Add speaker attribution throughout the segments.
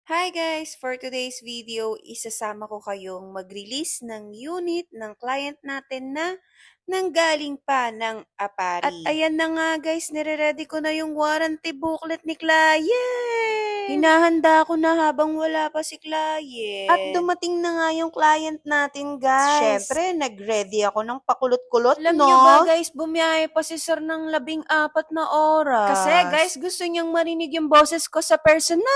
Speaker 1: Hi guys! For today's video, isasama ko kayong mag-release ng unit ng client natin na nanggaling pa ng Apari. At ayan na nga guys, nire-ready ko na yung warranty booklet ni client. Hinahanda ko na habang wala pa si client. At dumating na nga yung client natin guys. Siyempre, nag-ready ako ng pakulot-kulot,
Speaker 2: Alam
Speaker 1: no?
Speaker 2: niyo ba guys, bumiyahe pa si sir ng 14 na oras.
Speaker 1: Kasi guys, gusto niyang marinig yung boses ko sa personal.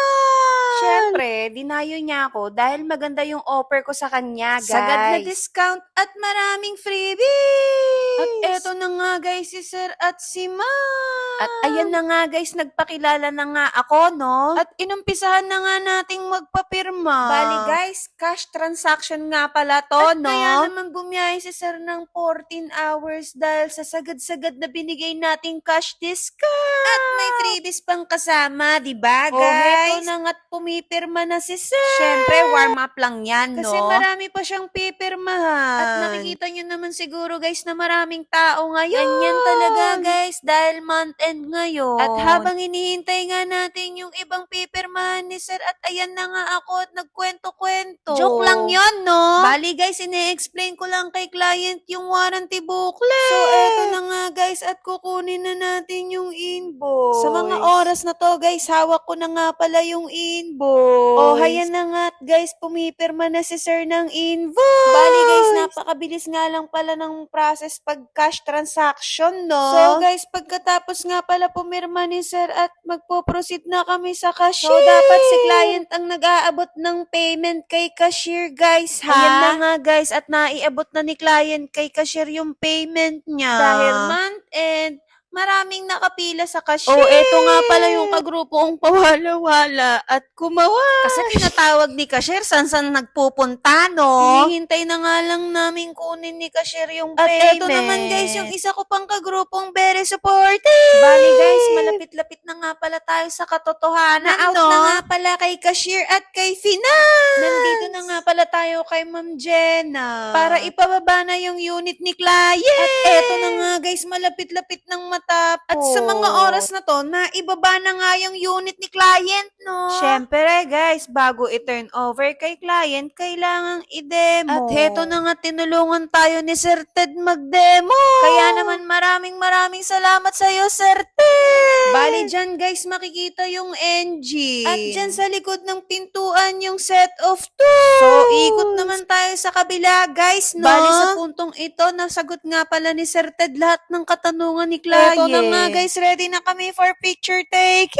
Speaker 1: Siyempre, dinayo niya ako dahil maganda yung offer ko sa kanya, guys. Sagad na discount at maraming freebies.
Speaker 2: At eto na nga guys, si sir at si ma'am.
Speaker 1: At ayan na nga guys, nagpakilala na nga ako, no?
Speaker 2: At inumpisahan na nga nating magpapirma.
Speaker 1: Bali guys, cash transaction nga pala to,
Speaker 2: At
Speaker 1: no?
Speaker 2: kaya naman bumiyahe si sir ng 14 hours dahil sa sagad-sagad na binigay nating cash discount.
Speaker 1: At may freebies pang kasama, di ba guys?
Speaker 2: Oh, heto na nga't pumipirma na si sir.
Speaker 1: Siyempre, warm up lang yan, no?
Speaker 2: Kasi marami pa siyang pipirmahan.
Speaker 1: At nakikita nyo naman siguro guys na maraming tao ngayon.
Speaker 2: Ganyan talaga guys dahil month end ngayon.
Speaker 1: At habang hinihintay nga natin yung ibang pipirmahan ni sir at ayan na nga ako at nagkwento-kwento.
Speaker 2: Joke lang yun, no?
Speaker 1: Bali guys, ine-explain ko lang kay client yung warranty booklet.
Speaker 2: So, eto na nga guys at kukunin na natin yung invoice.
Speaker 1: Sa mga oras na to guys, hawak ko na nga pala yung invoice.
Speaker 2: Oh, hayan na nga guys, pumipirma na si sir ng invoice.
Speaker 1: Bali guys, napakabilis nga lang pala ng process pag cash transaction, no?
Speaker 2: So guys, pagkatapos nga pala pumirma ni sir at magpo-proceed na kami sa cashier.
Speaker 1: So, dapat si client ang nag-aabot ng payment kay cashier, guys, ha?
Speaker 2: Ayan na nga guys, at naiabot na ni client kay cashier yung payment niya.
Speaker 1: Dahil month end, maraming nakapila sa cashier.
Speaker 2: Oh, eto nga pala yung kagrupong pawala-wala at kumawa.
Speaker 1: Kasi tinatawag ni cashier, san nagpupunta, no?
Speaker 2: Hinihintay na nga lang namin kunin ni cashier yung
Speaker 1: At
Speaker 2: payment.
Speaker 1: eto naman guys, yung
Speaker 2: isa ko pang kagrupong very supportive.
Speaker 1: Bali guys, malapit-lapit na nga pala tayo sa katotohanan,
Speaker 2: Na-out
Speaker 1: no?
Speaker 2: na nga
Speaker 1: pala kay cashier at kay finance.
Speaker 2: Nandito na nga pala tayo kay Ma'am Jenna.
Speaker 1: Para ipababa na yung unit ni client.
Speaker 2: At eto na nga guys, malapit-lapit ng matapos.
Speaker 1: At sa mga oras na to, naibaba na nga yung unit ni client, no?
Speaker 2: Syempre guys, bago i-turn over kay client, kailangang i-demo.
Speaker 1: At heto na nga, tinulungan tayo ni Sir Ted mag-demo.
Speaker 2: Kaya naman maraming salamat sa iyo, Sir Ted.
Speaker 1: Bali dyan guys, makikita yung engine.
Speaker 2: At dyan sa likod ng pintuan yung set of tools.
Speaker 1: So, ikot naman tayo sa kabila guys, no?
Speaker 2: Bali sa puntong ito, nasagot nga pala ni Sir Ted lahat ng katanungan ni client.
Speaker 1: Eto na nga guys, ready na kami for picture taking.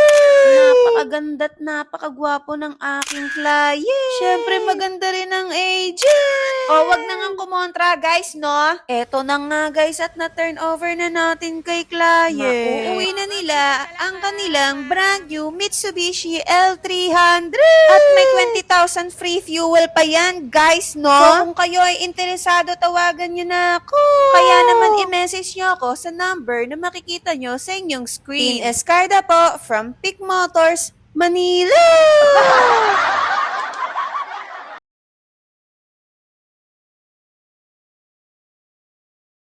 Speaker 2: Napakaganda at napakagwapo ng aking client.
Speaker 1: Siyempre maganda rin ang agent.
Speaker 2: O, wag na nga kumontra guys, no?
Speaker 1: Eto na nga guys, at na-turn over na natin kay client.
Speaker 2: Mauuwi
Speaker 1: na nila ang kanilang brand new Mitsubishi L300.
Speaker 2: At
Speaker 1: may 20,000 free fuel pa yan guys, no?
Speaker 2: So,
Speaker 1: kung kayo ay interesado, tawagan nyo na ako.
Speaker 2: Kaya naman i-message nyo ako sa number na makikita nyo sa inyong screen.
Speaker 1: Escarda po from Pick Motors, Manila.